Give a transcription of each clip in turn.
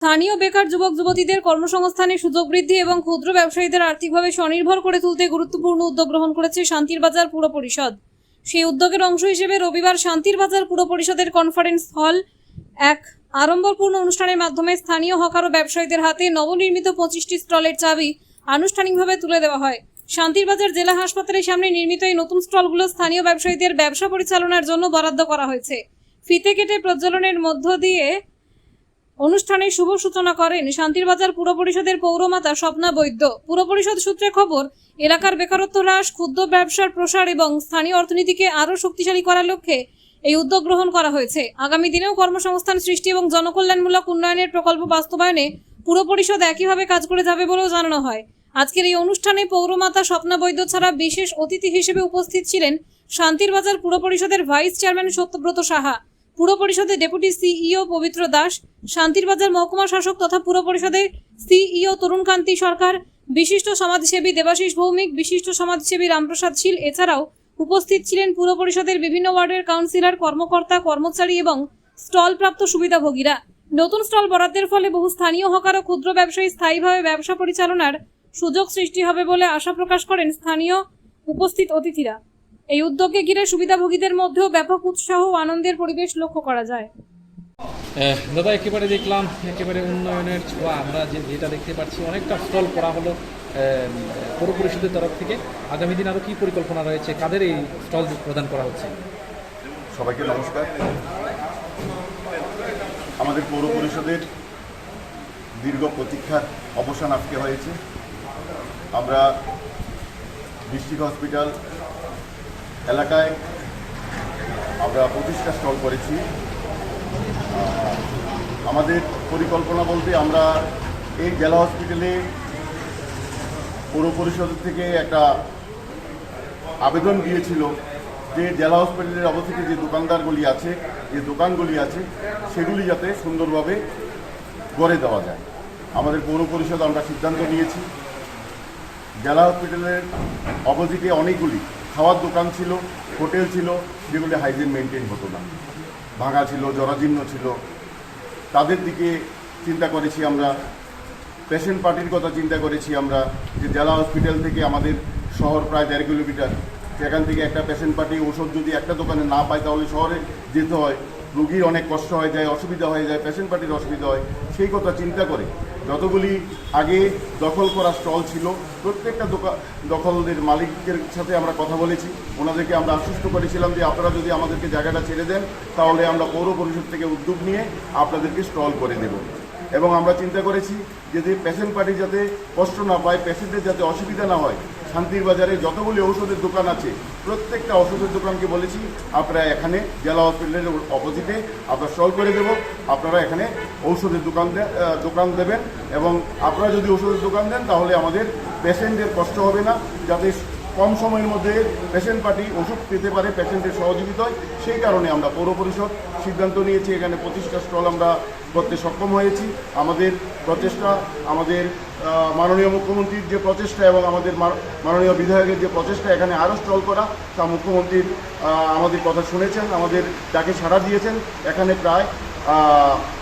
স্থানীয় বেকার যুবক যুবতীদের কর্মসংস্থানের সুযোগ বৃদ্ধি এবং ক্ষুদ্র ব্যবসায়ীদের আর্থিকভাবে স্বনির্ভর করে তুলতে গুরুত্বপূর্ণ উদ্যোগ গ্রহণ করেছে শান্তির বাজার পুর পরিষদ। সেই উদ্যোগের অংশ হিসেবে রবিবার শান্তির বাজার পুর পরিষদের কনফারেন্স হল এক আড়ম্বরপূর্ণ অনুষ্ঠানের মাধ্যমে স্থানীয় হকার ও ব্যবসায়ীদের হাতে নবনির্মিত 25টি স্টলের চাবি আনুষ্ঠানিকভাবে তুলে দেওয়া হয়। শান্তির বাজার জেলা হাসপাতালের সামনে নির্মিত এই নতুন স্টলগুলো স্থানীয় ব্যবসায়ীদের ব্যবসা পরিচালনার জন্য বরাদ্দ করা হয়েছে। ফিতে কেটে প্রজ্বলনের মধ্য দিয়ে অনুষ্ঠানের শুভ সূচনা করেন শান্তির বাজার পুর পরিষদের পৌরমাতা স্বপ্না বৈদ্য। পুর পরিষদ সূত্রে খবর, এলাকার বেকারত্ব হ্রাস, ক্ষুদ্র ব্যবসার প্রসার এবং স্থানীয় অর্থনীতিকে আরও শক্তিশালী করার লক্ষ্যে এই উদ্যোগ গ্রহণ করা হয়েছে। আগামী দিনেও কর্মসংস্থান সৃষ্টি এবং জনকল্যাণমূলক উন্নয়নের প্রকল্প বাস্তবায়নে পুর পরিষদ একইভাবে কাজ করে যাবে বলেও জানানো হয়। আজকের এই অনুষ্ঠানে পৌরমাতা স্বপ্না বৈদ্য ছাড়া বিশেষ অতিথি হিসেবে উপস্থিত ছিলেন শান্তির বাজার পুর পরিষদের ভাইস চেয়ারম্যান সত্যব্রত সাহা, পুর পরিষদের ডেপুটি সিইও পবিত্র দাস, শান্তির বাজার মহকুমা শাসক তথা পুর পরিষদের সিইও তরুণকান্তি সরকার, বিশিষ্ট সমাজসেবী দেবাশিস ভৌমিক, বিশিষ্ট সমাজসেবী রামপ্রসাদ শীল। এছাড়াও উপস্থিত ছিলেন পুর পরিষদের বিভিন্ন ওয়ার্ডের কাউন্সিলর, কর্মকর্তা, কর্মচারী এবং স্টলপ্রাপ্ত সুবিধাভোগীরা। নতুন স্টল বরাদ্দের ফলে বহু স্থানীয় হকার ও ক্ষুদ্র ব্যবসায়ী স্থায়ীভাবে ব্যবসা পরিচালনার সুযোগ সৃষ্টি হবে বলে আশা প্রকাশ করেন স্থানীয় উপস্থিত অতিথিরা। এই উদ্যোগকে ঘিরে সুবিধাভোগীদের মধ্যেও ব্যাপক উৎসাহ ও আনন্দের পরিবেশ লক্ষ্য করা যায়। দাদা, একেবারে দেখলাম একেবারে উন্নয়নের ছোঁয়া আমরা যেটা দেখতে পাচ্ছি, অনেকটা স্টল করা হলো পৌর পরিষদের তরফ থেকে। আগামী দিন আরও কী পরিকল্পনা রয়েছে, কাদের এই স্টল প্রদান করা হচ্ছে? সবাইকে নমস্কার। আমাদের পৌর পরিষদের দীর্ঘ প্রতীক্ষার অবসান আজকে হয়েছে। আমরা ডিস্ট্রিক্ট হসপিটাল এলাকায় আমরা 25টা স্টল করেছি। আমাদের পরিকল্পনা বলতে আমরা এই জেলা হসপিটালে পৌর পরিষদ থেকে একটা আবেদন দিয়েছিল যে জেলা হসপিটালের অবস্থিত যে দোকানদারগুলি আছে, যে দোকানগুলি আছে, সেগুলি যাতে সুন্দরভাবে গড়ে দেওয়া যায়। আমাদের পৌর পরিষদ আমরা সিদ্ধান্ত নিয়েছি। জেলা হসপিটালের অপোজিটে অনেকগুলি খাওয়ার দোকান ছিল, হোটেল ছিল, যেগুলি হাইজিন মেনটেন হতো না, ভাঙা ছিল, জরাজীর্ণ ছিল। তাদের দিকে চিন্তা করেছি আমরা। পেশেন্ট পার্টির কথা চিন্তা করেছি আমরা, যে জেলা হসপিটাল থেকে আমাদের শহর প্রায় 1.5 কিলোমিটার। সেখান থেকে একটা পেশেন্ট পার্টি ওষুধ যদি একটা দোকানে না পায় তাহলে শহরে যেতে হয়, রুগীর অনেক কষ্ট হয়ে যায়, অসুবিধা হয়ে যায়, পেশেন্ট পার্টির অসুবিধা হয়। সেই কথা চিন্তা করে যতগুলি আগে দখল করা স্টল ছিল, প্রত্যেকটা দখলদের মালিকের সাথে আমরা কথা বলেছি। ওনাদেরকে আমরা আশ্বস্ত করেছিলাম যে আপনারা যদি আমাদেরকে জায়গাটা ছেড়ে দেন তাহলে আমরা পৌর পরিষদ থেকে উদ্যোগ নিয়ে আপনাদেরকে স্টল করে দেব। এবং আমরা চিন্তা করেছি যে পেশেন্ট পার্টি যাতে কষ্ট না পায়, পেশেন্টের যাতে অসুবিধা না হয়, শান্তির বাজারে যতগুলি ঔষধের দোকান আছে প্রত্যেকটা ওষুধের দোকানকে বলেছি আপনারা এখানে জেলা হসপিটালের অপোজিটে আপনারা স্টল করে দেব। আপনারা এখানে ঔষধের দোকান দেবেন এবং আপনারা যদি ওষুধের দোকান দেন তাহলে আমাদের পেশেন্টের কষ্ট হবে না, যাতে কম সময়ের মধ্যে পেশেন্ট পার্টি ওষুধ পেতে পারে পেশেন্টের সহযোগিতায়। সেই কারণে আমরা পৌর পরিষদ সিদ্ধান্ত নিয়েছি এখানে 25টা স্টল আমরা করতে সক্ষম হয়েছি। আমাদের প্রচেষ্টা, আমাদের মাননীয় মুখ্যমন্ত্রীর যে প্রচেষ্টা এবং আমাদের মাননীয় বিধায়কের যে প্রচেষ্টা এখানে আরও স্টল করা, তা মুখ্যমন্ত্রীর আমাদের কথা শুনেছেন, আমাদের ডাকে সাড়া দিয়েছেন। এখানে প্রায়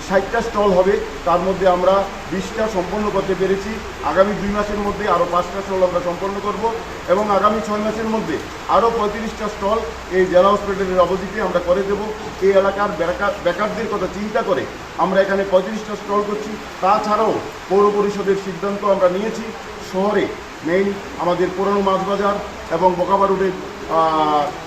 60টা স্টল হবে, তার মধ্যে আমরা 20টা সম্পন্ন করতে পেরেছি। আগামী 2 মাসের মধ্যে আরও 5টা স্টল আমরা সম্পন্ন করব এবং আগামী 6 মাসের মধ্যে আরও 35টা স্টল এই জেলা হসপিটালের অপোজিটে আমরা করে দেব। এই এলাকার বেকারদের কথা চিন্তা করে আমরা এখানে 35টা স্টল করছি। তাছাড়াও পৌর পরিষদের সিদ্ধান্ত আমরা নিয়েছি শহরে মেইন আমাদের পুরানো মাছবাজার এবং বোকাবা রোডের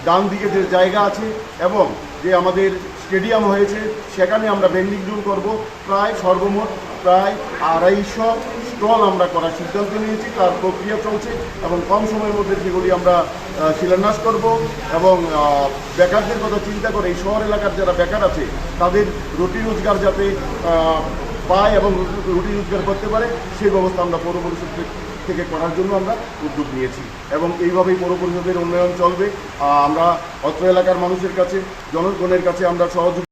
ডান দিকে যে জায়গা আছে এবং যে আমাদের স্টেডিয়াম হয়েছে সেখানে আমরা ভেন্ডিং জোন করব। প্রায় সর্বমোট প্রায় 250 স্টল আমরা করার সিদ্ধান্ত নিয়েছি। তার প্রক্রিয়া চলছে এবং কম সময়ের মধ্যে সেগুলি আমরা শিলান্যাস করব। এবং বেকারদের কথা চিন্তা করে এই শহর এলাকার যারা বেকার আছে তাদের রুটি রোজগার যাতে পায় এবং রুটি রোজগার করতে পারে সেই ব্যবস্থা আমরা পৌর পরিষদ থেকে করার জন্য আমরা উদ্যোগ নিয়েছি এবং এইভাবেই পৌর পরিষদের উন্নয়ন চলবে। আমরা অত্র এলাকার মানুষের কাছে, জনগণের কাছে আমরা সহযোগিতা